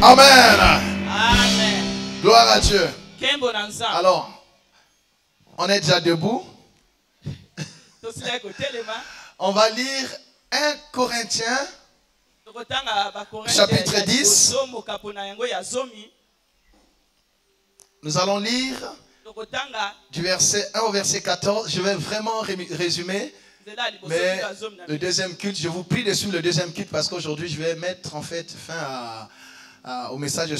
Amen. Amen. Gloire à Dieu. Alors, on est déjà debout. On va lire 1 Corinthiens, chapitre 10. Nous allons lire du verset 1 au verset 14. Je vais vraiment résumer. Mais le deuxième culte, je vous prie de suivre le deuxième culte parce qu'aujourd'hui, je vais mettre en fait fin au message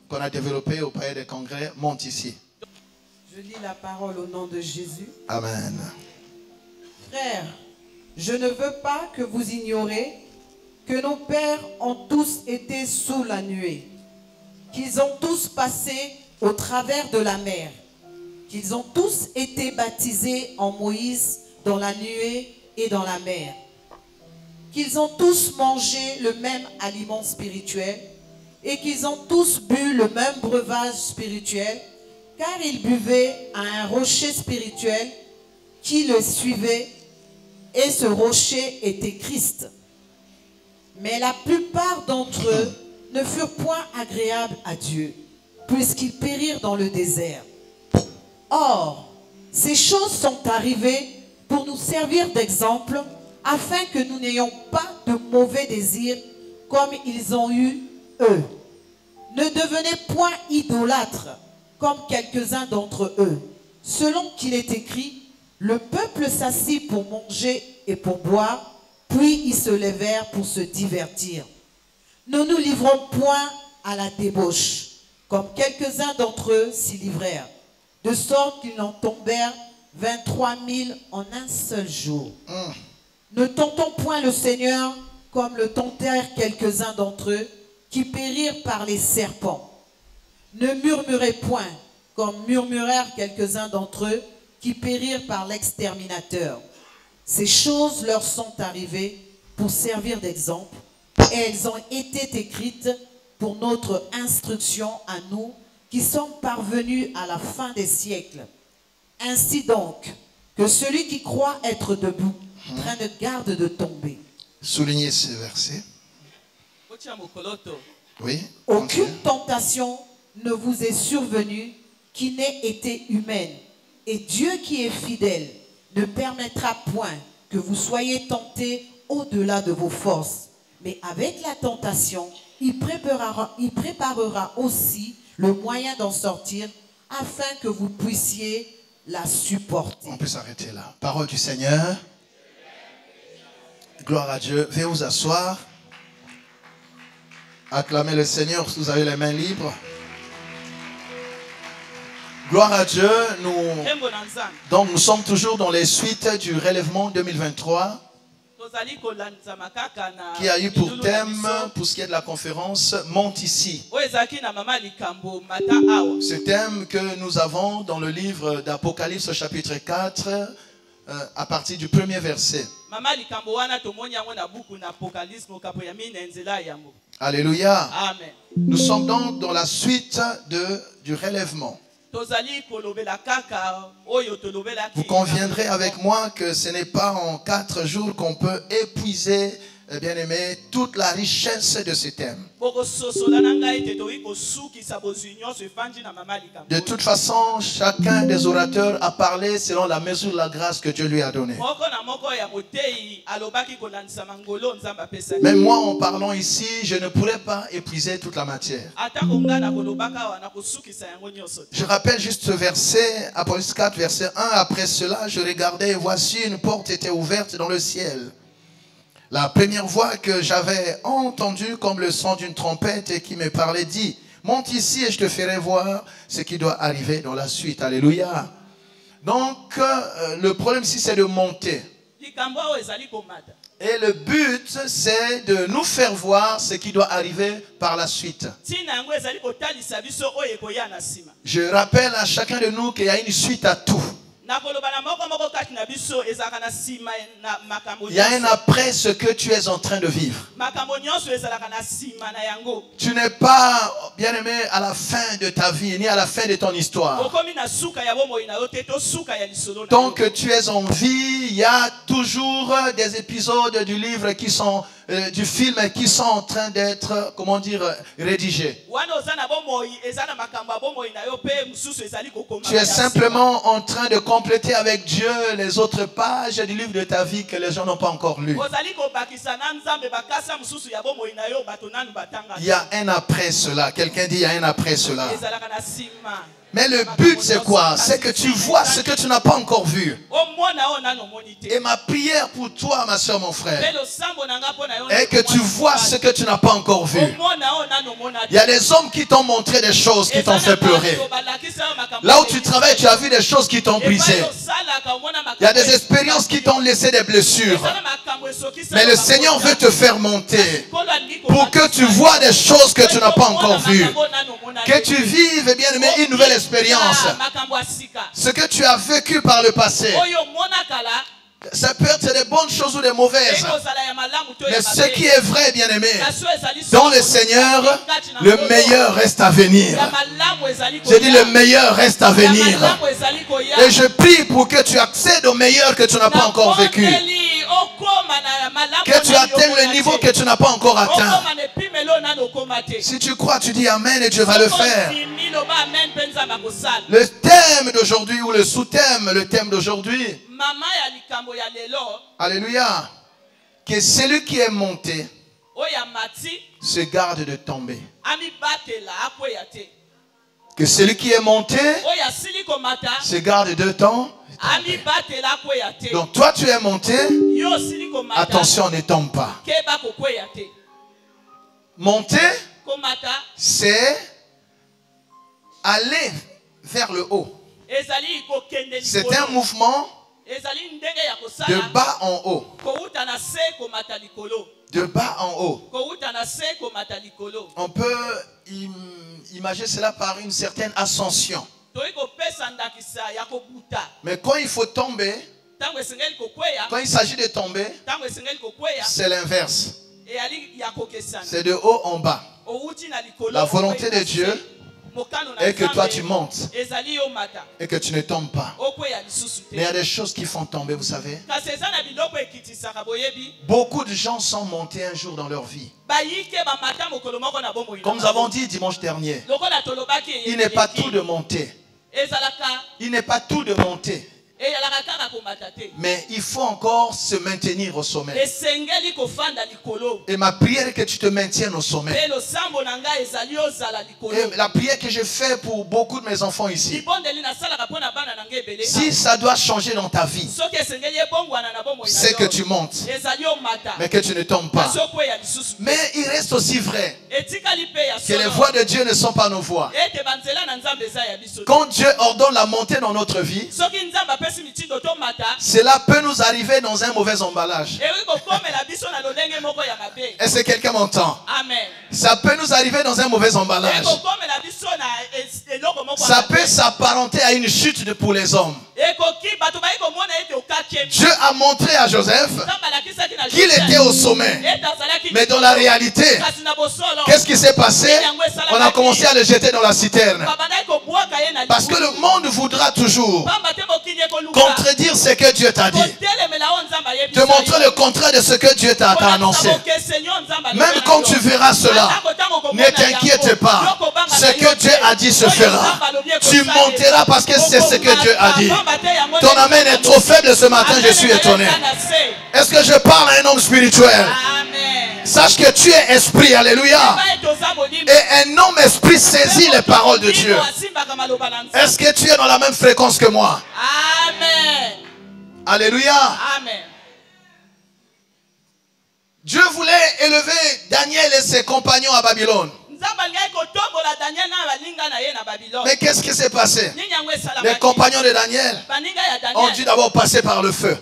qu'on a développé au palais des congrès Monte ici. Je lis la parole au nom de Jésus. Amen. Frères, je ne veux pas que vous ignoriez que nos pères ont tous été sous la nuée, qu'ils ont tous passé au travers de la mer, qu'ils ont tous été baptisés en Moïse dans la nuée et dans la mer, qu'ils ont tous mangé le même aliment spirituel et qu'ils ont tous bu le même breuvage spirituel, car ils buvaient à un rocher spirituel qui le suivait, et ce rocher était Christ. Mais la plupart d'entre eux ne furent point agréables à Dieu, puisqu'ils périrent dans le désert. Or, ces choses sont arrivées pour nous servir d'exemple, afin que nous n'ayons pas de mauvais désirs comme ils ont eu eux. Ne devenez point idolâtres, comme quelques-uns d'entre eux, selon qu'il est écrit, le peuple s'assit pour manger et pour boire, puis ils se levèrent pour se divertir. Ne nous livrons point à la débauche, comme quelques-uns d'entre eux s'y livrèrent, de sorte qu'ils en tombèrent 23 000 en un seul jour. Ne tentons point le Seigneur comme le tentèrent quelques-uns d'entre eux, qui périrent par les serpents. Ne murmurez point, comme murmurèrent quelques-uns d'entre eux, qui périrent par l'exterminateur. Ces choses leur sont arrivées pour servir d'exemple, et elles ont été écrites pour notre instruction à nous, qui sommes parvenus à la fin des siècles. Ainsi donc, que celui qui croit être debout prenne garde de tomber. Soulignez ce verset. Oui. Aucune tentation ne vous est survenue qui n'ait été humaine. Et Dieu qui est fidèle ne permettra point que vous soyez tentés au-delà de vos forces. Mais avec la tentation, il préparera aussi le moyen d'en sortir afin que vous puissiez la supporter. On peut s'arrêter là. Parole du Seigneur. Gloire à Dieu. Veuillez vous asseoir. Acclamez le Seigneur si vous avez les mains libres. Gloire à Dieu. Donc nous sommes toujours dans les suites du relèvement 2023 qui a eu pour thème, pour ce qui est de la conférence, Monte ici. Ce thème que nous avons dans le livre d'Apocalypse chapitre 4 à partir du premier verset. Alléluia. Amen. Nous sommes donc dans la suite du relèvement. Vous conviendrez avec moi que ce n'est pas en 4 jours qu'on peut épuiser, bien aimé, toute la richesse de ce thème. De toute façon, chacun des orateurs a parlé selon la mesure de la grâce que Dieu lui a donnée. Même moi, en parlant ici, je ne pourrais pas épuiser toute la matière. Je rappelle juste ce verset, Apocalypse 4, verset 1. Après cela, je regardais et voici une porte était ouverte dans le ciel. La première voix que j'avais entendue comme le son d'une trompette et qui me parlait dit, monte ici et je te ferai voir ce qui doit arriver dans la suite. Alléluia. Donc, le problème ici, c'est de monter. Et le but, c'est de nous faire voir ce qui doit arriver par la suite. Je rappelle à chacun de nous qu'il y a une suite à tout. Il y a un après ce que tu es en train de vivre. Tu n'es pas bien-aimé, à la fin de ta vie, ni à la fin de ton histoire. Tant que tu es en vie, il y a toujours des épisodes du livre qui sont, du film qui sont en train d'être, comment dire, rédigés. Tu es simplement en train de compléter avec Dieu les autres pages du livre de ta vie que les gens n'ont pas encore lu. Il y a un après cela. Quelqu'un dit il y a un après cela. Mais le but c'est quoi? C'est que tu vois ce que tu n'as pas encore vu. Et ma prière pour toi, ma soeur, mon frère, est que tu vois ce que tu n'as pas encore vu. Il y a des hommes qui t'ont montré des choses qui t'ont fait pleurer. Là où tu travailles, tu as vu des choses qui t'ont brisé. Il y a des expériences qui t'ont laissé des blessures. Mais le Seigneur veut te faire monter pour que tu vois des choses que tu n'as pas encore vues. Que tu vives, bien aimé, une nouvelle expérience. Ce que tu as vécu par le passé, ça peut être des bonnes choses ou des mauvaises. Mais ce qui est vrai, bien aimé, dans le Seigneur, le meilleur reste à venir. J'ai dit le meilleur reste à venir. Et je prie pour que tu accèdes au meilleur que tu n'as pas encore vécu. Que tu atteignes le niveau que tu n'as pas encore atteint. Si tu crois, tu dis Amen et Dieu va le faire. Le thème d'aujourd'hui ou le sous-thème, le thème d'aujourd'hui, alléluia, que celui qui est monté se garde de tomber. Que celui qui est monté se garde de tomber. Donc toi tu es monté, attention, ne tombe pas. Monter, c'est aller vers le haut. C'est un mouvement de bas en haut. De bas en haut. On peut imaginer cela par une certaine ascension. Mais quand il faut tomber, quand il s'agit de tomber, c'est l'inverse. C'est de haut en bas. La volonté de Dieu est que toi tu montes et que tu ne tombes pas. Mais il y a des choses qui font tomber, vous savez. Beaucoup de gens sont montés un jour dans leur vie. Comme nous avons dit dimanche dernier, il n'est pas tout de monter. Il n'est pas tout de monter. Mais il faut encore se maintenir au sommet. Et ma prière est que tu te maintiennes au sommet. Et la prière que je fais pour beaucoup de mes enfants ici, si ça doit changer dans ta vie, c'est que tu montes, mais que tu ne tombes pas. Mais il reste aussi vrai que les voies de Dieu ne sont pas nos voies. Quand Dieu ordonne la montée dans notre vie, cela peut nous arriver dans un mauvais emballage. Est-ce que quelqu'un m'entend? Ça peut nous arriver dans un mauvais emballage. Ça peut s'apparenter à une chute pour les hommes. Dieu a montré à Joseph qu'il était au sommet. Mais dans la réalité, qu'est-ce qui s'est passé? On a commencé à le jeter dans la citerne. Parce que le monde voudra toujours contredire ce que Dieu t'a dit. Te montrer le contraire de ce que Dieu t'a annoncé. Même quand tu verras cela, ne t'inquiète pas. Ce que Dieu a dit se fera. Tu monteras parce que c'est ce que Dieu a dit. Ton amen est trop faible ce matin, je suis étonné. Est-ce que je parle à un homme spirituel? Sache que tu es esprit, alléluia. Et un homme esprit saisit les paroles de Dieu. Est-ce que tu es dans la même fréquence que moi? Amen. Alléluia. Amen. Dieu voulait élever Daniel et ses compagnons à Babylone. Mais qu'est-ce qui s'est passé? Les compagnons de Daniel ont dû d'abord passer par le feu.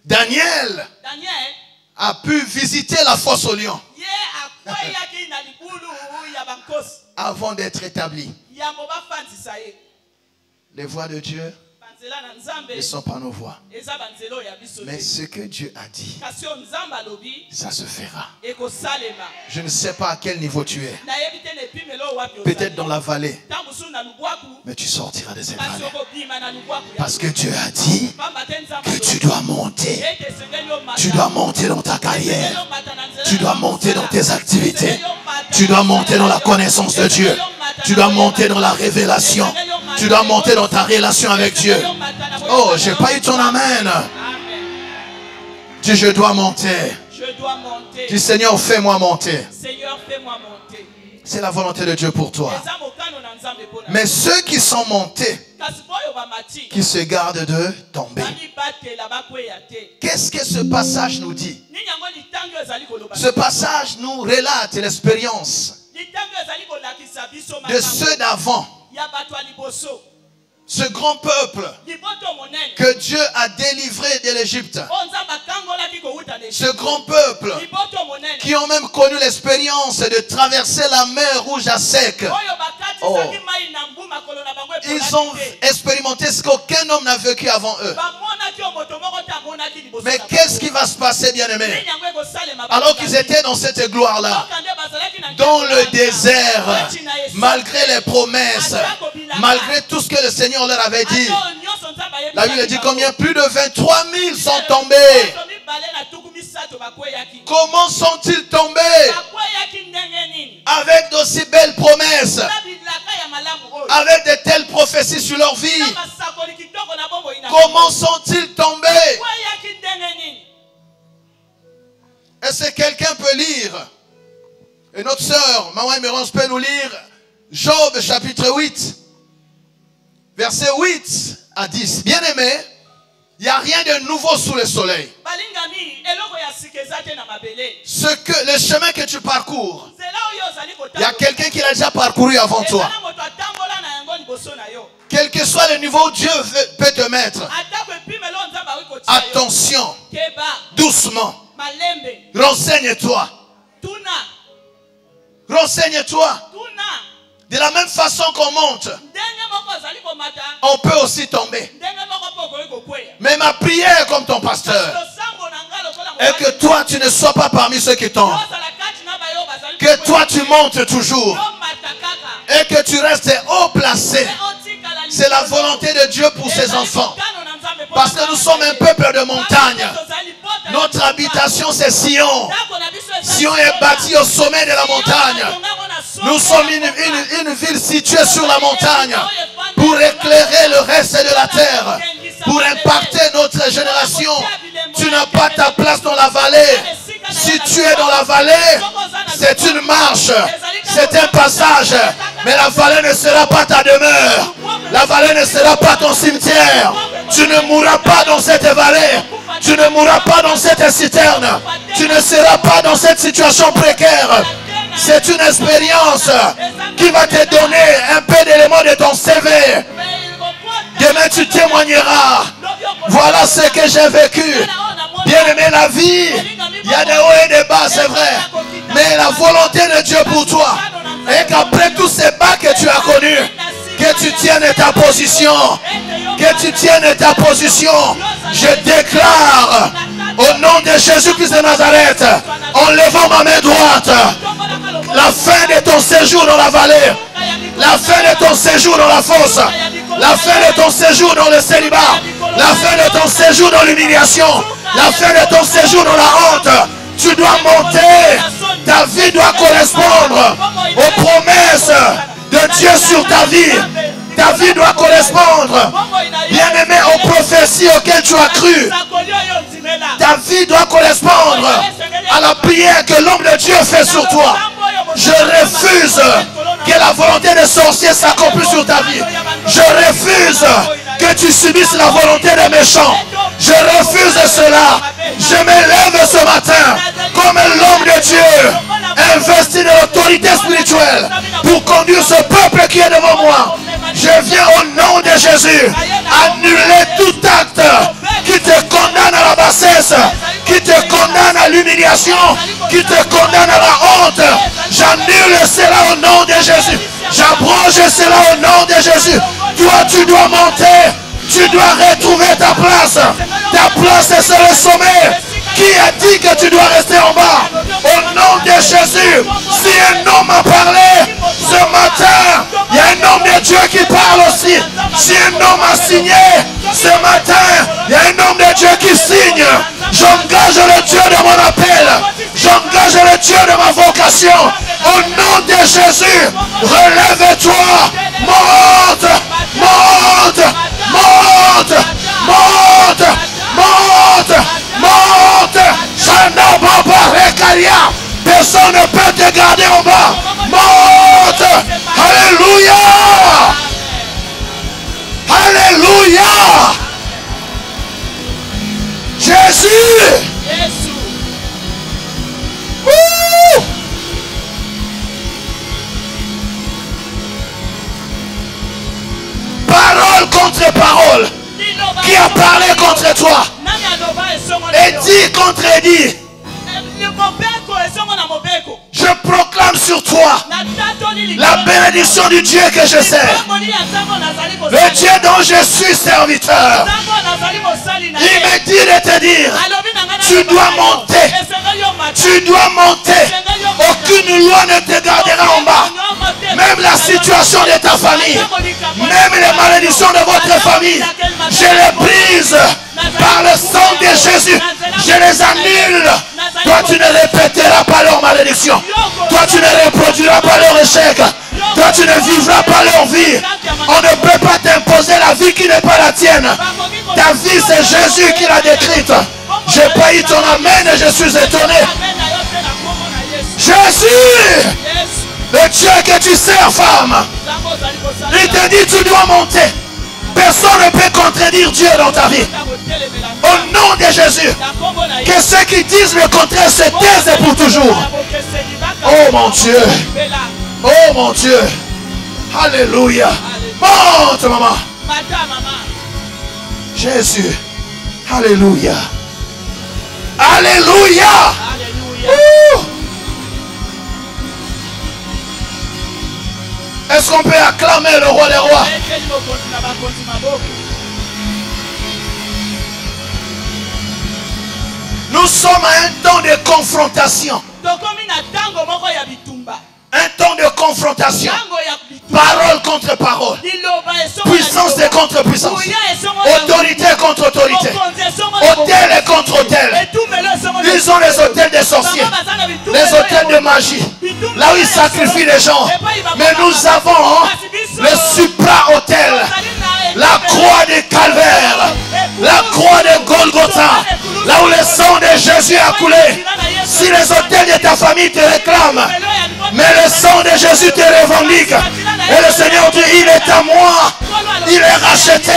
Daniel a pu visiter la fosse aux lions avant d'être établi. Les voies de Dieu ne sont pas nos voies. Mais ce que Dieu a dit, ça se fera. Je ne sais pas à quel niveau tu es. Peut-être dans la vallée. Mais tu sortiras de cette vallée. Parce que Dieu a dit que tu dois monter. Tu dois monter dans ta carrière. Tu dois monter dans tes activités. Tu dois monter dans la connaissance de Dieu. Tu dois monter dans la révélation. Tu dois monter dans ta relation avec Dieu. Oh, j'ai pas eu ton amen. Dis, je dois monter. Dis, Seigneur, fais-moi monter. C'est la volonté de Dieu pour toi. Mais ceux qui sont montés, qui se gardent de tomber. Qu'est-ce que ce passage nous dit? Ce passage nous relate l'expérience de ceux d'avant. Ce grand peuple que Dieu a délivré de l'Égypte. Ce grand peuple qui ont même connu l'expérience de traverser la mer Rouge à sec. Oh. Ils ont expérimenté ce qu'aucun homme n'a vécu avant eux. Mais qu'est-ce qui va se passer, bien-aimés? Alors qu'ils étaient dans cette gloire-là, dans le désert, malgré les promesses, malgré tout ce que le Seigneur leur avait dit, la Bible dit combien? Plus de 23 000 sont tombés. Comment sont-ils tombés? Avec d'aussi belles promesses, avec de telles prophéties sur leur vie. Comment sont-ils tombés? Est-ce que quelqu'un peut lire? Et notre sœur, Maman Emerance, peut nous lire Job chapitre 8, versets 8 à 10. Bien aimé, il n'y a rien de nouveau sous le soleil. Le chemin que tu parcours, il y a quelqu'un qui l'a déjà parcouru avant toi. Quel que soit le niveau où Dieu peut te mettre, attention, doucement, renseigne-toi. Renseigne-toi. De la même façon qu'on monte, on peut aussi tomber. Mais ma prière comme ton pasteur est que toi tu ne sois pas parmi ceux qui tombent. Que toi tu montes toujours. Et que tu restes haut placé. C'est la volonté de Dieu pour ses enfants. Parce que nous sommes un peuple de montagne. Notre habitation c'est Sion. Sion est bâti au sommet de la montagne. Nous sommes une ville située sur la montagne pour éclairer le reste de la terre, pour impacter notre génération. Tu n'as pas ta place dans la vallée. Si tu es dans la vallée, c'est une marche, c'est un passage. Mais la vallée ne sera pas ta demeure. La vallée ne sera pas ton cimetière. Tu ne mourras pas dans cette vallée. Tu ne mourras pas dans cette citerne. Tu ne seras pas dans cette situation précaire. C'est une expérience qui va te donner un peu d'éléments de ton CV. Demain tu témoigneras. Voilà ce que j'ai vécu. Bien aimé, la vie, il y a des hauts et des bas, c'est vrai. Mais la volonté de Dieu pour toi est qu'après tous ces bas que tu as connus, que tu tiennes ta position. Que tu tiennes ta position. Je déclare au nom de Jésus-Christ de Nazareth, en levant ma main droite, la fin de ton séjour dans la vallée, la fin de ton séjour dans la fosse, la fin de ton séjour dans le célibat, la fin de ton séjour dans l'humiliation, la fin de ton séjour dans la honte. Tu dois monter. Ta vie doit correspondre aux promesses de Dieu sur ta vie. Ta vie doit correspondre, bien aimé, aux prophéties auxquelles tu as cru. Ta vie doit correspondre à la prière que l'homme de Dieu fait sur toi. Je refuse que la volonté des sorciers s'accomplisse sur ta vie. Je refuse que tu subisses la volonté des méchants. Je refuse cela. Je me lève ce matin comme l'homme de Dieu, investi de l'autorité spirituelle pour conduire ce peuple qui est devant moi. Je viens au nom de Jésus annuler tout acte qui te condamne à la bassesse, qui te condamne à l'humiliation, qui te condamne à la honte. J'annule cela au nom de Jésus. J'abroge cela au nom de Jésus. Toi, tu dois monter. Tu dois retrouver ta place. Ta place, c'est le sommet. Qui a dit que tu dois rester en bas? Au nom de Jésus, si un homme a parlé ce matin, il y a un homme de Dieu qui parle aussi. Si un homme a signé ce matin, il y a un homme de Dieu qui signe. J'engage le Dieu de mon appel. J'engage le Dieu de ma vocation. Au nom de Jésus, relève-toi. Monte, monte, monte, monte, monte, monte. Personne ne peut te garder en bas. Monte. Alléluia. Alléluia. Jésus. Parole contre parole. Qui a parlé contre toi? Et dit contre dit. Je proclame sur toi la bénédiction du Dieu que je sers. Le Dieu dont je suis serviteur. Il me dit de te dire, tu dois monter. Tu dois monter. Aucune loi ne te gardera en bas. Même la situation de ta famille, même les malédictions de votre famille, je les brise par le sang de Jésus. Je les annule. Toi, tu ne répéteras pas leur malédiction. Toi, tu ne reproduiras pas leur échec. Toi, tu ne vivras pas leur vie. On ne peut pas t'imposer la vie qui n'est pas la tienne. Ta vie, c'est Jésus qui l'a décrite. J'ai pas eu ton amen et je suis étonné. Jésus, le Dieu que tu sers, femme, il te dit tu dois monter. Personne ne peut contredire Dieu dans ta vie. Au nom de Jésus, que ceux qui disent le contraire se taisent pour toujours. Oh mon Dieu. Oh mon Dieu. Alléluia. Monte, maman. Jésus. Alléluia. Alléluia. Est-ce qu'on peut acclamer le roi des rois? Nous sommes à un temps de confrontation. Un temps de confrontation. Parole contre parole. Puissance contre puissance. Autorité contre autorité. Hôtel contre hôtel. Ils ont les hôtels des sorciers. Les hôtels de magie. Là où ils sacrifient les gens. Mais nous avons le supra-hôtel. La croix du calvaire. La croix de Golgotha. Là où le sang de Jésus a coulé. Si les hôtels de ta famille te réclament, mais le sang de Jésus te revendique. Et le Seigneur dit, il est à moi. Il est racheté.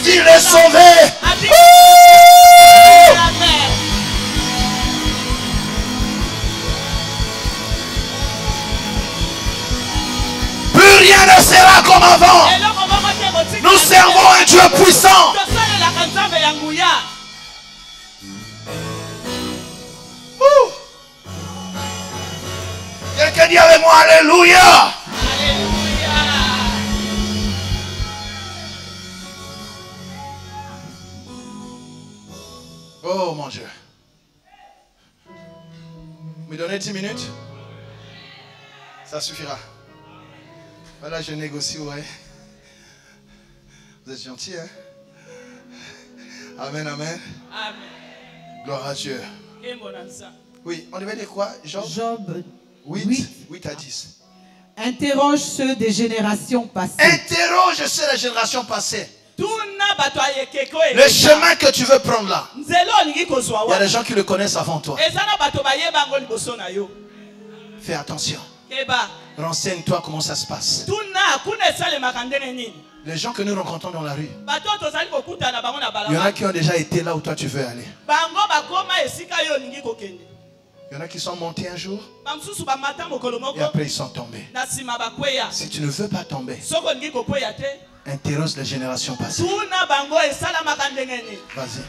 Il est sauvé. Plus rien ne sera comme avant. Nous servons un Dieu puissant. Quelqu'un dit avec moi, alléluia. Oh mon Dieu. Me donnez 10 minutes? Ça suffira. Voilà, je négocie, ouais. Vous êtes gentils, hein? Amen, amen. Amen. Gloire à Dieu. Oui, on devait dire quoi? Job 8 à 10. Interroge ceux des générations passées. Interroge ceux des générations passées. Le chemin que tu veux prendre là, il y a des gens qui le connaissent avant toi. Fais attention. Renseigne-toi comment ça se passe. Les gens que nous rencontrons dans la rue, il y en a qui ont déjà été là où toi tu veux aller. Il y en a qui sont montés un jour et après ils sont tombés. Si tu ne veux pas tomber, interroge les générations passées. Vas-y.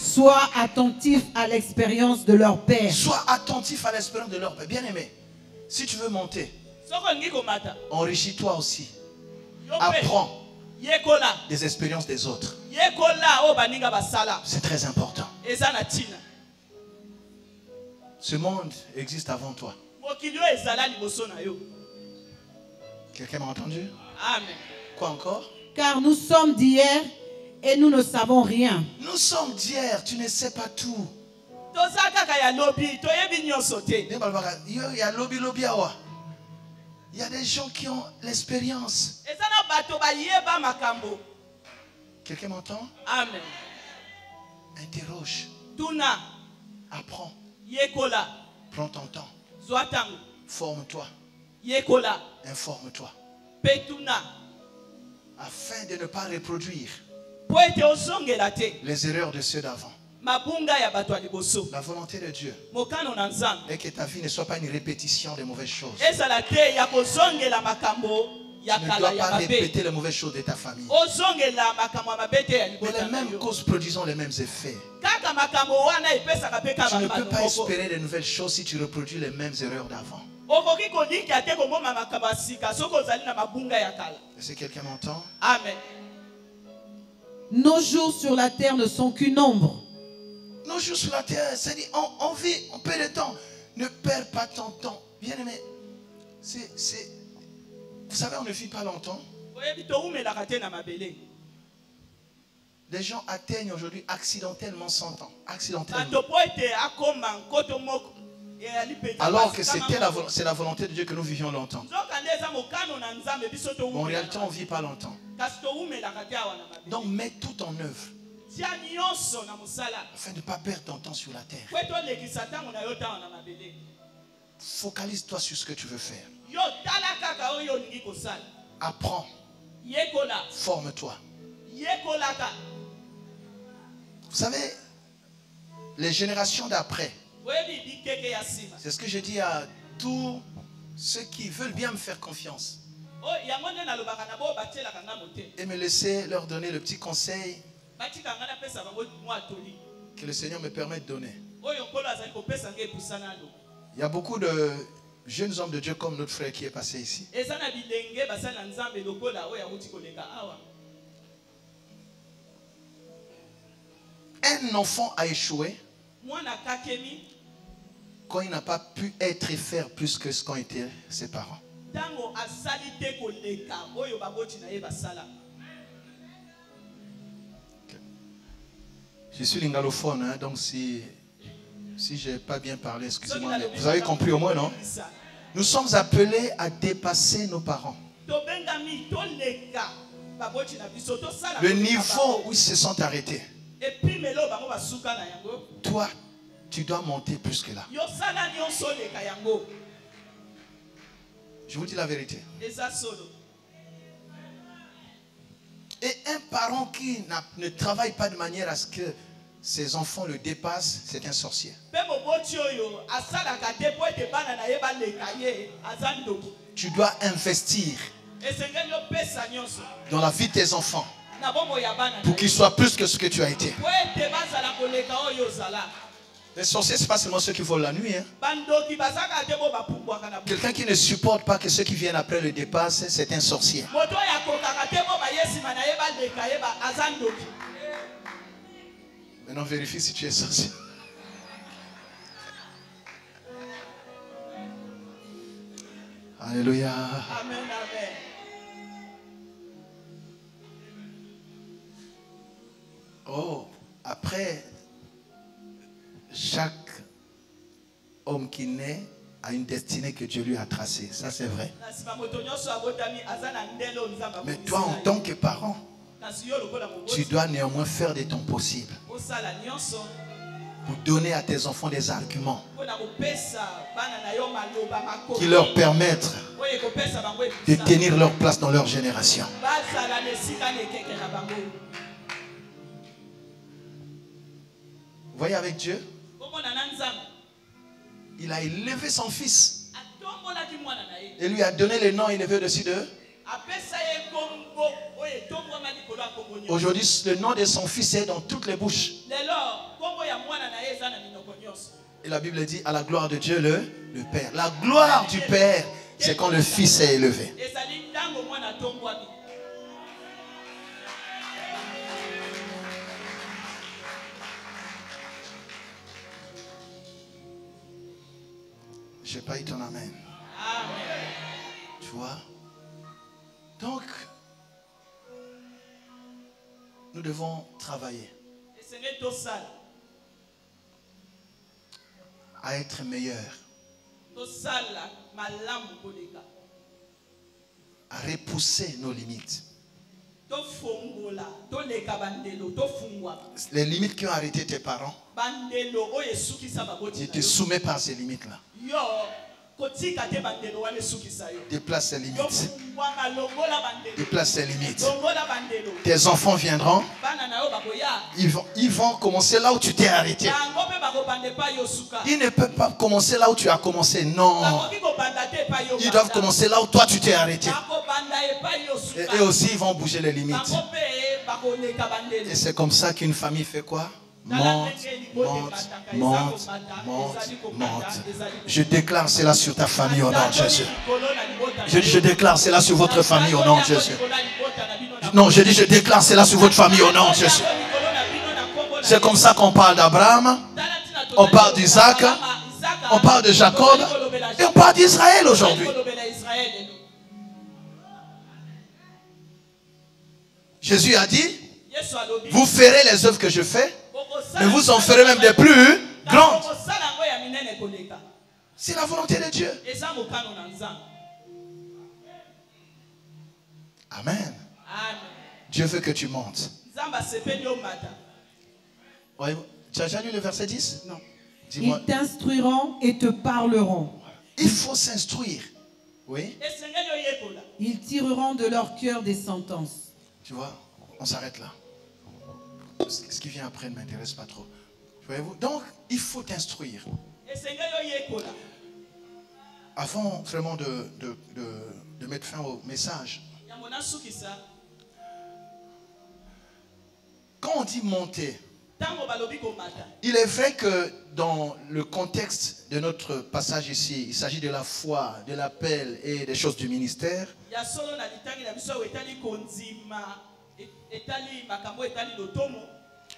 Sois attentif à l'expérience de leur père. Sois attentif à l'expérience de leur père. Bien aimé, si tu veux monter, enrichis-toi aussi. Apprends des expériences des autres. C'est très important. Ce monde existe avant toi. Quelqu'un m'a entendu? Amen. Quoi encore? Car nous sommes d'hier et nous ne savons rien. Nous sommes d'hier, tu ne sais pas tout. Il y a des gens qui ont l'expérience. Quelqu'un m'entend? Amen. Interroge. Apprends. Prends ton temps. Forme-toi. Informe-toi. Afin de ne pas reproduire les erreurs de ceux d'avant. La volonté de Dieu est que ta vie ne soit pas une répétition des mauvaises choses. Tu ne dois pas répéter les mauvaises choses de ta famille. Mais les mêmes causes produisant les mêmes effets. Tu ne peux pas espérer de nouvelles choses si tu reproduis les mêmes erreurs d'avant. Est-ce que quelqu'un m'entend? Amen. Nos jours sur la terre ne sont qu'une ombre. Nos jours sur la terre, c'est-à-dire on vit, on perd le temps. Ne perds pas ton temps. Bien aimé, vous savez, on ne vit pas longtemps. Les gens atteignent aujourd'hui accidentellement 100 ans. Accidentellement. Alors que c'est la volonté de Dieu que nous vivions longtemps. En réalité, on ne vit pas longtemps. Donc, mets tout en œuvre afin de ne pas perdre ton temps sur la terre. Focalise-toi sur ce que tu veux faire. Apprends. Forme-toi. Vous savez, les générations d'après, c'est ce que je dis à tous ceux qui veulent bien me faire confiance et me laisser leur donner le petit conseil que le Seigneur me permet de donner. Il y a beaucoup de jeunes hommes de Dieu comme notre frère qui est passé ici. Un enfant a échoué quand il n'a pas pu être et faire plus que ce qu'ont été ses parents. Je suis lingalophone, hein, donc si je n'ai pas bien parlé, excusez-moi. Vous avez compris au moins, non? Nous sommes appelés à dépasser nos parents. Le niveau où ils se sont arrêtés. Toi, tu dois monter plus que là. Je vous dis la vérité. Et un parent qui ne travaille pas de manière à ce que ses enfants le dépassent, c'est un sorcier. Tu dois investir dans la vie de tes enfants pour qu'ils soient plus que ce que tu as été. Les sorciers, ce n'est pas seulement ceux qui volent la nuit. Hein. Quelqu'un qui ne supporte pas que ceux qui viennent après le dépassent, c'est un sorcier. Maintenant, vérifie si tu es sorcier. Alléluia. Amen, amen. Oh, après, chaque homme qui naît a une destinée que Dieu lui a tracée. Ça, c'est vrai. Mais toi, en tant que parent, tu dois néanmoins faire de ton possible pour donner à tes enfants des arguments qui leur permettent de tenir leur place dans leur génération. Vous voyez, avec Dieu, il a élevé son fils et lui a donné le nom élevé au-dessus d'eux. Aujourd'hui, le nom de son fils est dans toutes les bouches. Et la Bible dit à la gloire de Dieu le Père. La gloire du Père, c'est quand le Fils est élevé. J'ai pas eu ton amen. Amen. Tu vois? Donc, nous devons travailler à être meilleurs, à repousser nos limites. Les limites qui ont arrêté tes parents, tu te soumets pas à ces limites-là. Déplace ces limites. Déplace ces limites. Tes enfants viendront. Ils vont commencer là où tu t'es arrêté. Ils ne peuvent pas commencer là où tu as commencé. Non. Ils doivent commencer là où toi tu t'es arrêté. Et aussi ils vont bouger les limites. Et c'est comme ça qu'une famille fait quoi? Monte, monte, monte, monte, monte. Je déclare cela sur ta famille au nom de Jésus. Je déclare cela sur votre famille au nom de Jésus. Non, je dis je déclare cela sur votre famille au nom de Jésus. C'est comme ça qu'on parle d'Abraham, on parle d'Isaac, on parle de Jacob et on parle d'Israël aujourd'hui. Jésus a dit, vous ferez les œuvres que je fais, mais vous en ferez même des plus grandes. C'est la volonté de Dieu. Amen. Dieu veut que tu montes. Ouais, tu as déjà lu le verset 10? Non. Ils t'instruiront et te parleront. Il faut s'instruire. Oui. Ils tireront de leur cœur des sentences. Tu vois, on s'arrête là. Ce qui vient après ne m'intéresse pas trop. Voyez-vous? Donc, il faut t'instruire. Avant vraiment de mettre fin au message, quand on dit monter, il est vrai que dans le contexte de notre passage ici, il s'agit de la foi, de l'appel et des choses du ministère.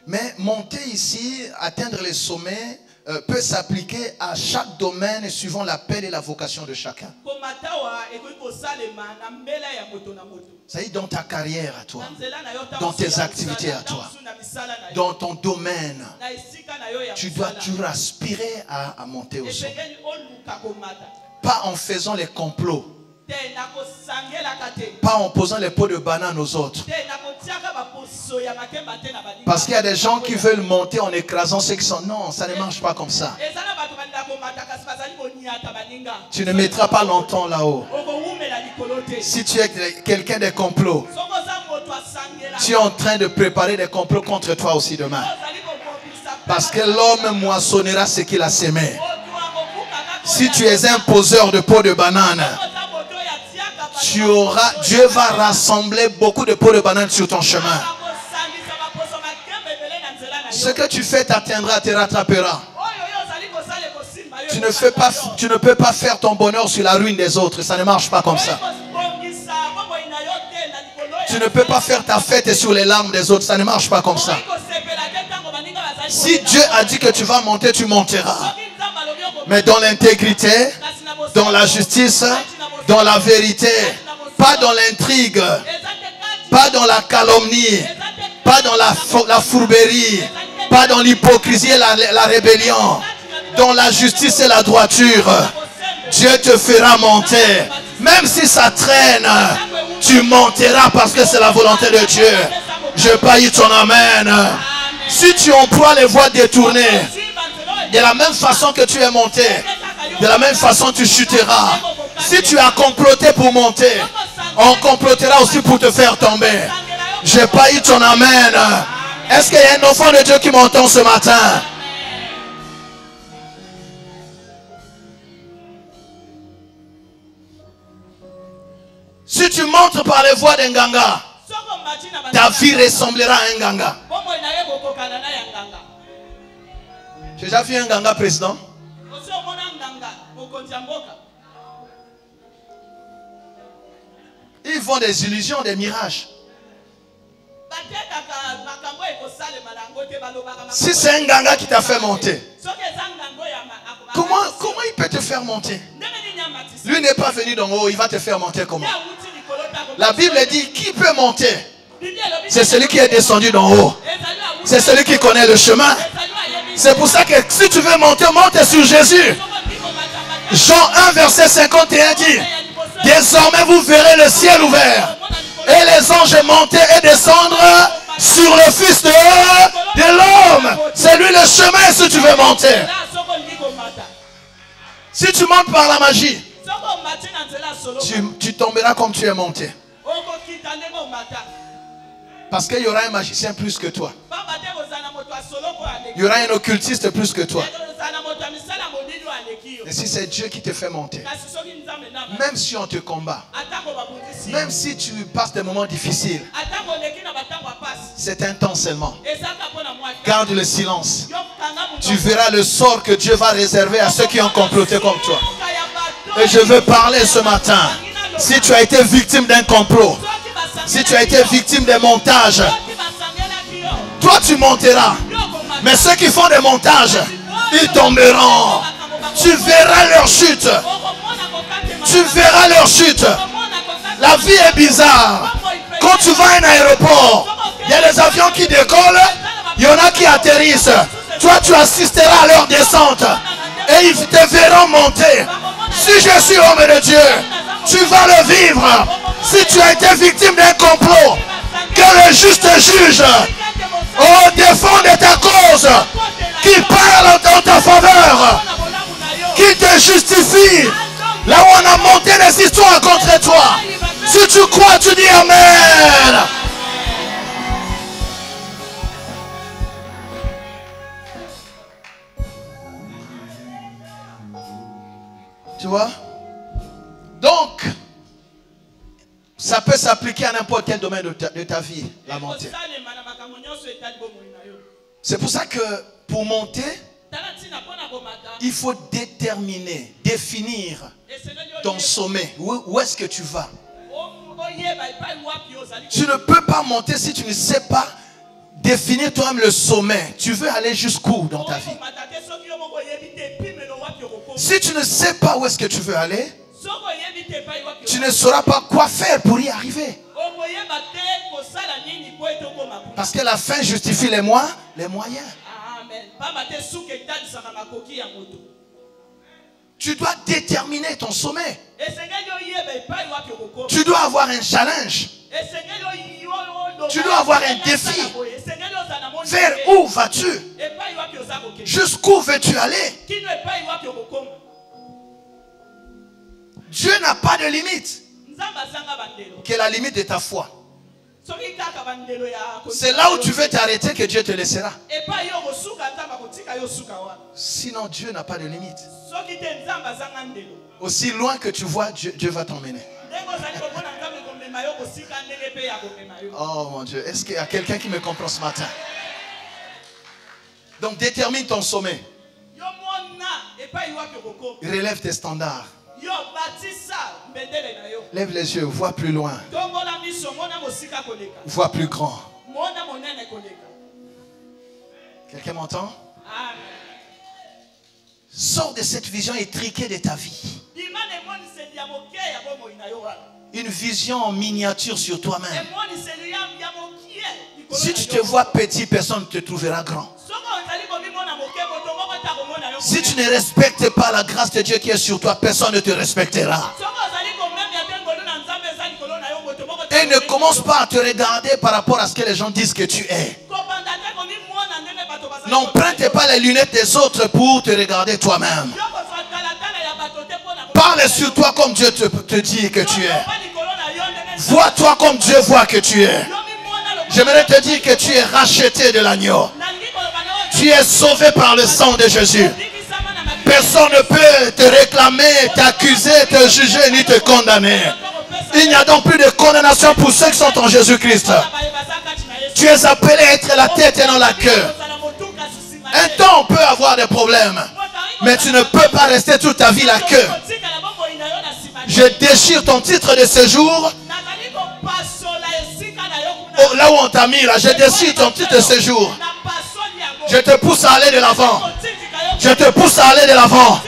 Mais monter ici, atteindre les sommets, peut s'appliquer à chaque domaine suivant l'appel et la vocation de chacun. Ça y est, dans ta carrière à toi, dans tes activités à toi, dans ton domaine, tu dois toujours aspirer à monter au sommet. Pas en faisant les complots. Pas en posant les pots de banane aux autres. Parce qu'il y a des gens qui veulent monter en écrasant ceux qui sont... Non, ça ne marche pas comme ça. Tu ne mettras pas longtemps là-haut. Si tu es quelqu'un des complots, tu es en train de préparer des complots contre toi aussi demain. Parce que l'homme moissonnera ce qu'il a sémé. Si tu es un poseur de pots de banane, Dieu va rassembler beaucoup de pots de banane sur ton chemin. Ce que tu fais t'atteindra, te rattrapera. Tu ne peux pas faire ton bonheur sur la ruine des autres. Ça ne marche pas comme ça. Tu ne peux pas faire ta fête sur les larmes des autres. Ça ne marche pas comme ça. Si Dieu a dit que tu vas monter, tu monteras. Mais dans l'intégrité, dans la justice, dans la vérité, pas dans l'intrigue, pas dans la calomnie, pas dans la fourberie, pas dans l'hypocrisie et la rébellion, dans la justice et la droiture. Dieu te fera monter. Même si ça traîne, tu monteras parce que c'est la volonté de Dieu. Je paye ton amen. Si tu emploies les voies détournées, de la même façon que tu es monté, de la même façon tu chuteras. Si tu as comploté pour monter, on complotera aussi pour te faire tomber. Je paye ton amen. Est-ce qu'il y a un enfant de Dieu qui m'entend ce matin? Si tu montes par les voies d'un ganga, ta vie ressemblera à un ganga. J'ai déjà vu un ganga président. Ils font des illusions, des mirages. Si c'est un ganga qui t'a fait monter, comment Comment il peut te faire monter? Lui n'est pas venu d'en haut, il va te faire monter comment? La Bible dit, qui peut monter? C'est celui qui est descendu d'en haut. C'est celui qui connaît le chemin. C'est pour ça que si tu veux monter, monte sur Jésus. Jean 1 verset 51 dit, désormais vous verrez le ciel ouvert et les anges monter et descendre sur le Fils de l'homme. C'est lui le chemin si tu veux monter. Si tu montes par la magie, tu tomberas comme tu es monté. Parce qu'il y aura un magicien plus que toi. Il y aura un occultiste plus que toi. Et si c'est Dieu qui te fait monter, même si on te combat, même si tu passes des moments difficiles, c'est un temps seulement. Garde le silence. Tu verras le sort que Dieu va réserver à ceux qui ont comploté comme toi. Et je veux parler ce matin. Si tu as été victime d'un complot, si tu as été victime des montages, toi tu monteras. Mais ceux qui font des montages, ils tomberont. Tu verras leur chute. Tu verras leur chute. La vie est bizarre. Quand tu vas à un aéroport, il y a des avions qui décollent, il y en a qui atterrissent. Toi tu assisteras à leur descente. Et ils te verront monter. Si je suis homme de Dieu, tu vas le vivre. Si tu as été victime d'un complot, que le juste juge au défend de ta cause, qui parle dans ta faveur, qui te justifie, là où on a monté des histoires contre toi. Si tu crois, tu dis Amen. Tu vois? Donc, ça peut s'appliquer à n'importe quel domaine de ta vie, la montée. C'est pour ça que pour monter, il faut déterminer, définir ton sommet. Où est-ce que tu vas? Tu ne peux pas monter si tu ne sais pas définir toi-même le sommet. Tu veux aller jusqu'où dans ta vie? Si tu ne sais pas où est-ce que tu veux aller, tu ne sauras pas quoi faire pour y arriver. Parce que la fin justifie les moyens. Tu dois déterminer ton sommet. Tu dois avoir un challenge. Tu dois avoir un défi. Vers où vas-tu? Jusqu'où veux-tu aller? Dieu n'a pas de limite. Quelle est la limite de ta foi? C'est là où tu veux t'arrêter que Dieu te laissera. Sinon Dieu n'a pas de limite. Aussi loin que tu vois, Dieu va t'emmener. Oh mon Dieu, est-ce qu'il y a quelqu'un qui me comprend ce matin? Donc détermine ton sommet. Relève tes standards. Lève les yeux, vois plus loin. Vois plus grand. Quelqu'un m'entend? Sors de cette vision étriquée de ta vie. Une vision en miniature sur toi-même. Si tu te vois petit, personne ne te trouvera grand. Si tu ne respectes pas la grâce de Dieu qui est sur toi, personne ne te respectera. Et ne commence pas à te regarder par rapport à ce que les gens disent que tu es. N'emprunte pas les lunettes des autres pour te regarder toi-même. Parle sur toi comme Dieu te dit que tu es. Vois-toi comme Dieu voit que tu es. J'aimerais te dire que tu es racheté de l'agneau. Tu es sauvé par le sang de Jésus. Personne ne peut te réclamer, t'accuser, te juger ni te condamner. Il n'y a donc plus de condamnation pour ceux qui sont en Jésus-Christ. Tu es appelé à être la tête et non la queue. Un temps on peut avoir des problèmes, mais tu ne peux pas rester toute ta vie la queue. Je déchire ton titre de séjour. Oh, là où on t'a mis là, je déchire ton titre de séjour. Je te pousse à aller de l'avant. Je te pousse à aller de l'avant.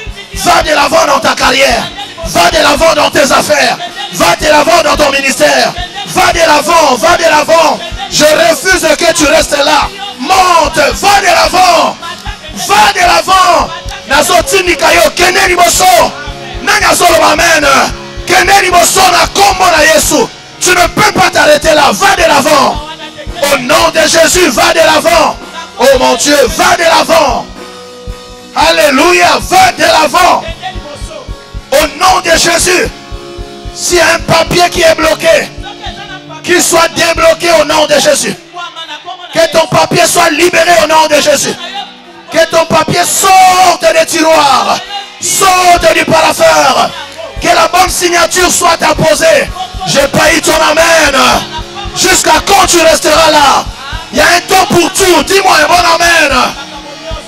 Va de l'avant dans ta carrière. Va de l'avant dans tes affaires. Va de l'avant dans ton ministère. Va de l'avant, va de l'avant. Je refuse que tu restes là. Monte, va de l'avant. Va de l'avant. Nazotini kayo kene liboso. Nanya solo amen. Kene liboso na kombo na Yesu. Tu ne peux pas t'arrêter là. Va de l'avant. Au nom de Jésus, va de l'avant. Oh mon Dieu, va de l'avant. Alléluia, va de l'avant. Au nom de Jésus. S'il y a un papier qui est bloqué, qu'il soit débloqué au nom de Jésus. Que ton papier soit libéré au nom de Jésus. Que ton papier sorte des tiroirs, sorte du parapheur. Que la bonne signature soit apposée. J'ai pas eu ton amen. Jusqu'à quand tu resteras là? Il y a un temps pour tout. Dis-moi un bon amen.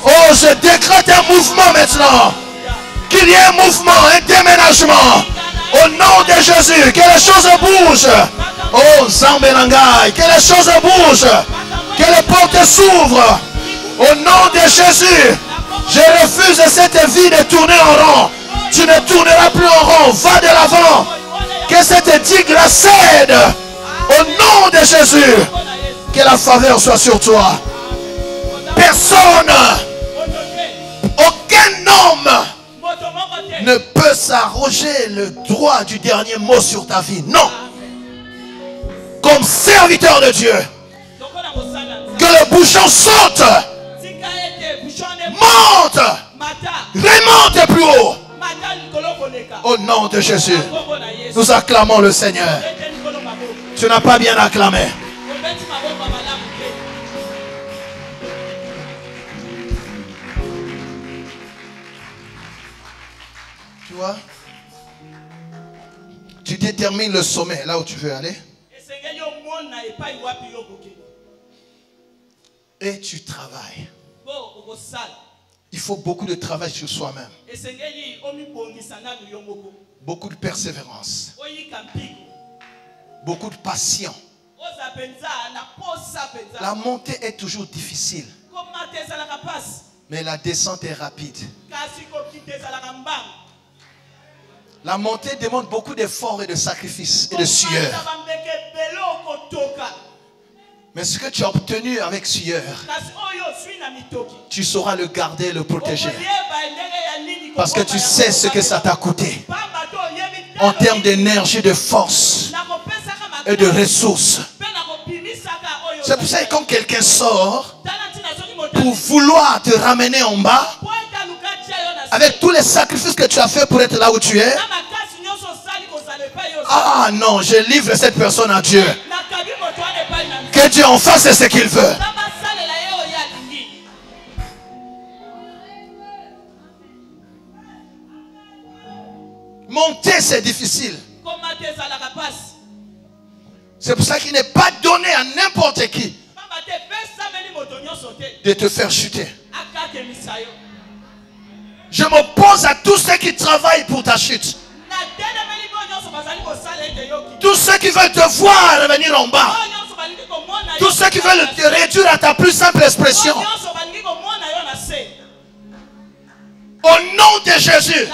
Oh, je décrète un mouvement maintenant. Qu'il y ait un mouvement, un déménagement. Au nom de Jésus, que les choses bougent. Oh, Zambelangai, que les choses bougent. Que les portes s'ouvrent. Au nom de Jésus, je refuse cette vie de tourner en rond. Tu ne tourneras plus en rond. Va de l'avant. Que cette digue cède. Au nom de Jésus, que la faveur soit sur toi. Personne, aucun homme ne peut s'arroger le droit du dernier mot sur ta vie. Non. Comme serviteur de Dieu, que le bouchon saute, monte, remonte plus haut. Au nom de Jésus, nous acclamons le Seigneur. Tu n'as pas bien acclamé. Tu vois, tu détermines le sommet là où tu veux aller. Et tu travailles. Il faut beaucoup de travail sur soi-même. Beaucoup de persévérance. Beaucoup de passion. La montée est toujours difficile. Mais la descente est rapide. La montée demande beaucoup d'efforts et de sacrifices et de sueur. Mais ce que tu as obtenu avec sueur, tu sauras le garder et le protéger. Parce que tu sais ce que ça t'a coûté. En termes d'énergie, de force et de ressources. C'est pour ça que quand quelqu'un sort pour vouloir te ramener en bas, avec tous les sacrifices que tu as fait pour être là où tu es, ah non, je livre cette personne à Dieu. Que Dieu en fasse ce qu'il veut. Monter, c'est difficile. C'est pour ça qu'il n'est pas donné à n'importe qui de te faire chuter. Je m'oppose à tous ceux qui travaillent pour ta chute. Tous ceux qui veulent te voir revenir en bas. Tous ceux qui veulent te réduire à ta plus simple expression. Au nom de Jésus,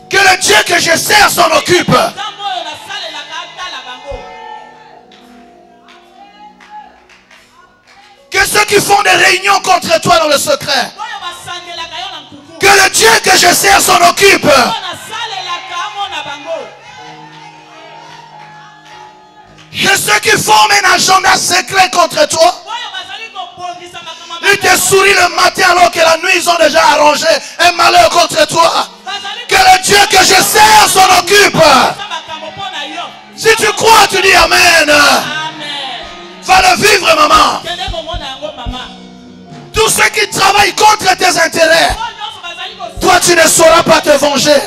que le Dieu que je sers s'en occupe. Que ceux qui font des réunions contre toi dans le secret, que le Dieu que je sers s'en occupe. Que ceux qui forment un agenda secret contre toi, ils te sourient le matin alors que la nuit ils ont déjà arrangé un malheur contre toi. Que le Dieu que je sers s'en occupe. Si tu crois, tu dis Amen. Va le vivre, maman. Tous ceux qui travaillent contre tes intérêts, toi tu ne sauras pas te venger.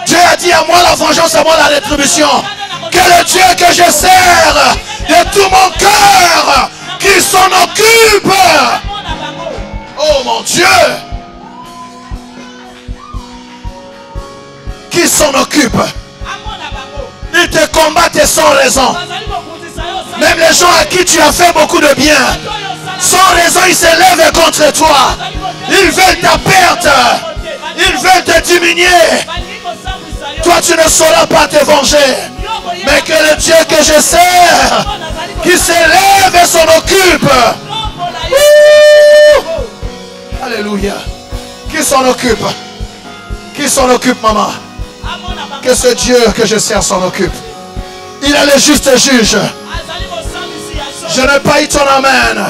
Dieu a dit à moi la vengeance, à moi la rétribution. Que le Dieu que je sers de tout mon cœur, qu'il s'en occupe. Oh mon Dieu, qu'il s'en occupe. Ils te combattent sans raison. Même les gens à qui tu as fait beaucoup de bien, sans raison ils s'élèvent contre toi. Ils veulent ta perte. Il veut te diminuer. Toi, tu ne sauras pas te venger. Mais que le Dieu que je sers, qui s'élève et s'en occupe. Alléluia. Qui s'en occupe? Qui s'en occupe, maman? Que ce Dieu que je sers s'en occupe. Il est le juste juge. Je n'ai pas eu ton amen.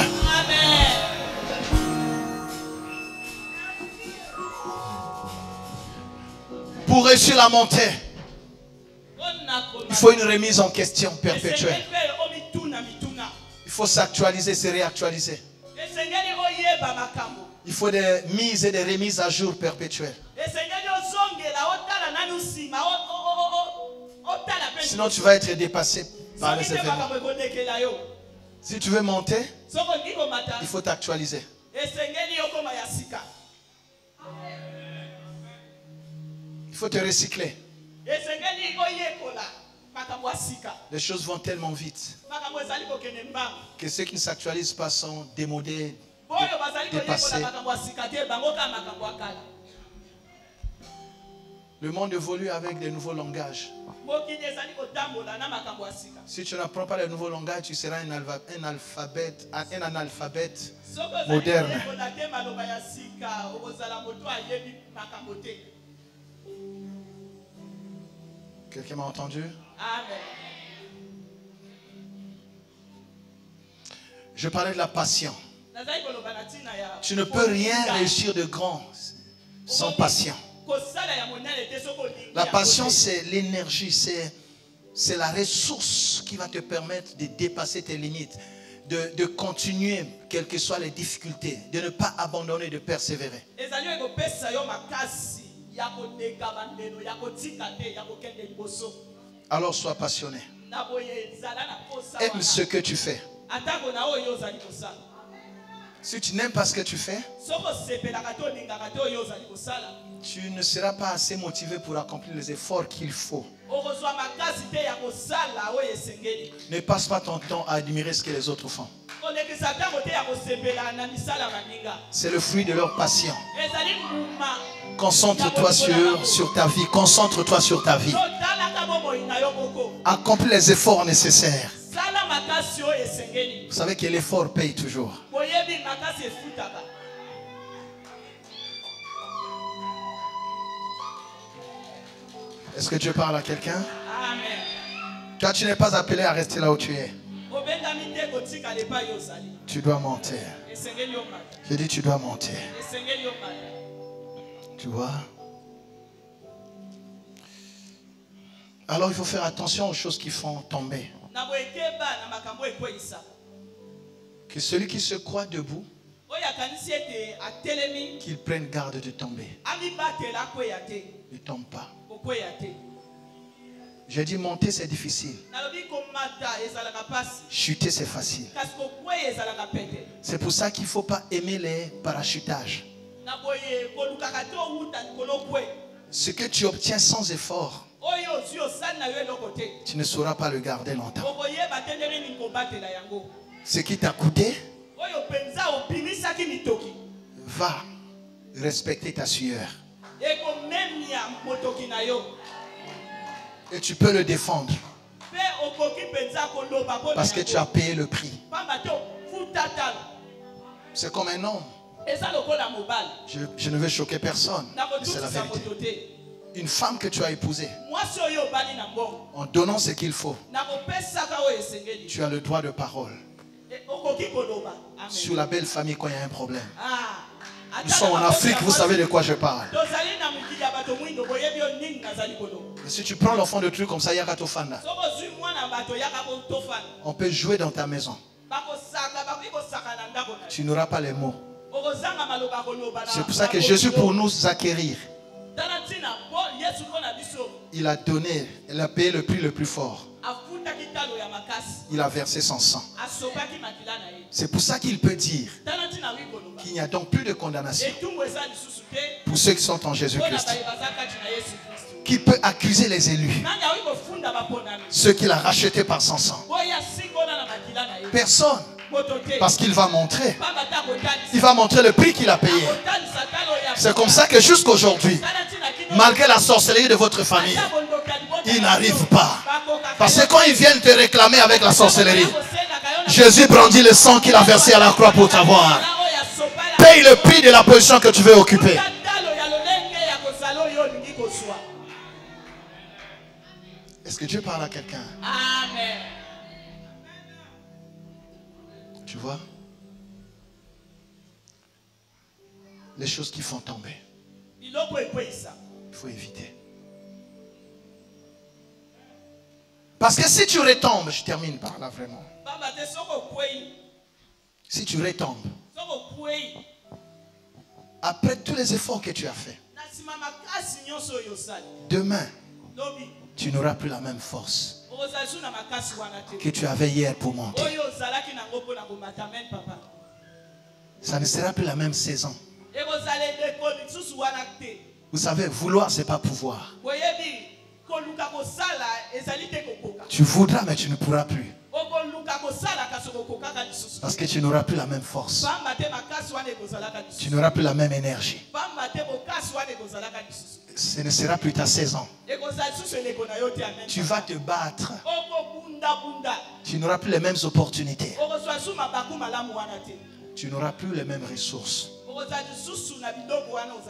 Pour réussir la montée, il faut une remise en question perpétuelle. Il faut s'actualiser, se réactualiser. Il faut des mises et des remises à jour perpétuelles. Sinon, tu vas être dépassé par les événements. Si tu veux monter, il faut t'actualiser. Il faut te recycler. Les choses vont tellement vite que ceux qui ne s'actualisent pas sont démodés, dépassés. Le monde évolue avec des nouveaux langages. Si tu n'apprends pas les nouveaux langages, tu seras un analphabète moderne. Quelqu'un m'a entendu? Amen. Je parlais de la passion. Tu ne peux rien réussir de grand sans passion. La passion, c'est l'énergie, c'est la ressource qui va te permettre de dépasser tes limites, de continuer, quelles que soient les difficultés, de ne pas abandonner, de persévérer. Alors sois passionné. Aime ce que tu fais. Si tu n'aimes pas ce que tu fais, tu ne seras pas assez motivé pour accomplir les efforts qu'il faut. Ne passe pas ton temps à admirer ce que les autres font. C'est le fruit de leur passion. Concentre-toi sur ta vie. Concentre-toi sur ta vie. Accomplis les efforts nécessaires. Vous savez que l'effort paye toujours. Est-ce que Dieu parle à quelqu'un? Toi, tu n'es pas appelé à rester là où tu es. Tu dois monter. J'ai dit tu dois monter. Tu vois? Alors il faut faire attention aux choses qui font tomber. Que celui qui se croit debout, qu'il prenne garde de tomber. Ne tombe pas. J'ai dit monter c'est difficile. Chuter c'est facile. C'est pour ça qu'il ne faut pas aimer les parachutages. Ce que tu obtiens sans effort, tu ne sauras pas le garder longtemps. Ce qui t'a coûté, va respecter ta sueur. Et tu peux le défendre. Parce que tu as payé le prix. C'est comme un homme. Je ne veux choquer personne. C'est la vérité. Une femme que tu as épousée, en donnant ce qu'il faut, tu as le droit de parole. Sur la belle famille quand il y a un problème. Nous sommes en Afrique, vous savez de quoi je parle. Mais si tu prends l'enfant de trucs comme ça, on peut jouer dans ta maison. Tu n'auras pas les mots. C'est pour ça que Jésus, pour nous acquérir, il a donné, il a payé le prix le plus fort. Il a versé son sang. C'est pour ça qu'il peut dire qu'il n'y a donc plus de condamnation pour ceux qui sont en Jésus-Christ. Qui peut accuser les élus, ceux qu'il a rachetés par son sang? Personne. Parce qu'il va montrer. Il va montrer le prix qu'il a payé. C'est comme ça que jusqu'aujourd'hui, malgré la sorcellerie de votre famille, ils n'arrivent pas. Parce que quand ils viennent te réclamer avec la sorcellerie, Jésus brandit le sang qu'il a versé à la croix pour t'avoir. Paye le prix de la position que tu veux occuper. Est-ce que Dieu parle à quelqu'un? Amen. Tu vois? Les choses qui font tomber, il faut éviter. Parce que si tu retombes, je termine par là vraiment. Si tu retombes, après tous les efforts que tu as faits, demain, tu n'auras plus la même force que tu avais hier pour monter. Ça ne sera plus la même saison. Vous savez, vouloir, ce n'est pas pouvoir. Tu voudras, mais tu ne pourras plus. Parce que tu n'auras plus la même force. Tu n'auras plus la même énergie. Ce ne sera plus ta saison. Tu vas te battre. Tu n'auras plus les mêmes opportunités. Tu n'auras plus les mêmes ressources.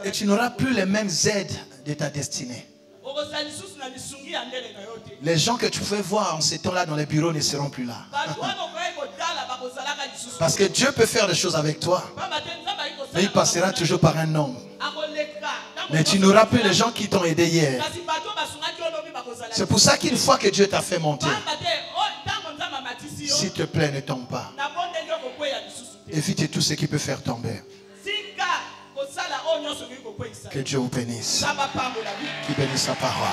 Et tu n'auras plus les mêmes aides de ta destinée. Les gens que tu pouvais voir en ces temps-là dans les bureaux ne seront plus là. Parce que Dieu peut faire des choses avec toi. Mais il passera toujours par un homme. Mais tu n'auras plus les gens qui t'ont aidé hier. C'est pour ça qu'une fois que Dieu t'a fait monter, s'il te plaît, ne tombe pas. Évite tout ce qui peut faire tomber. Que Dieu vous bénisse. Qui bénisse sa parole.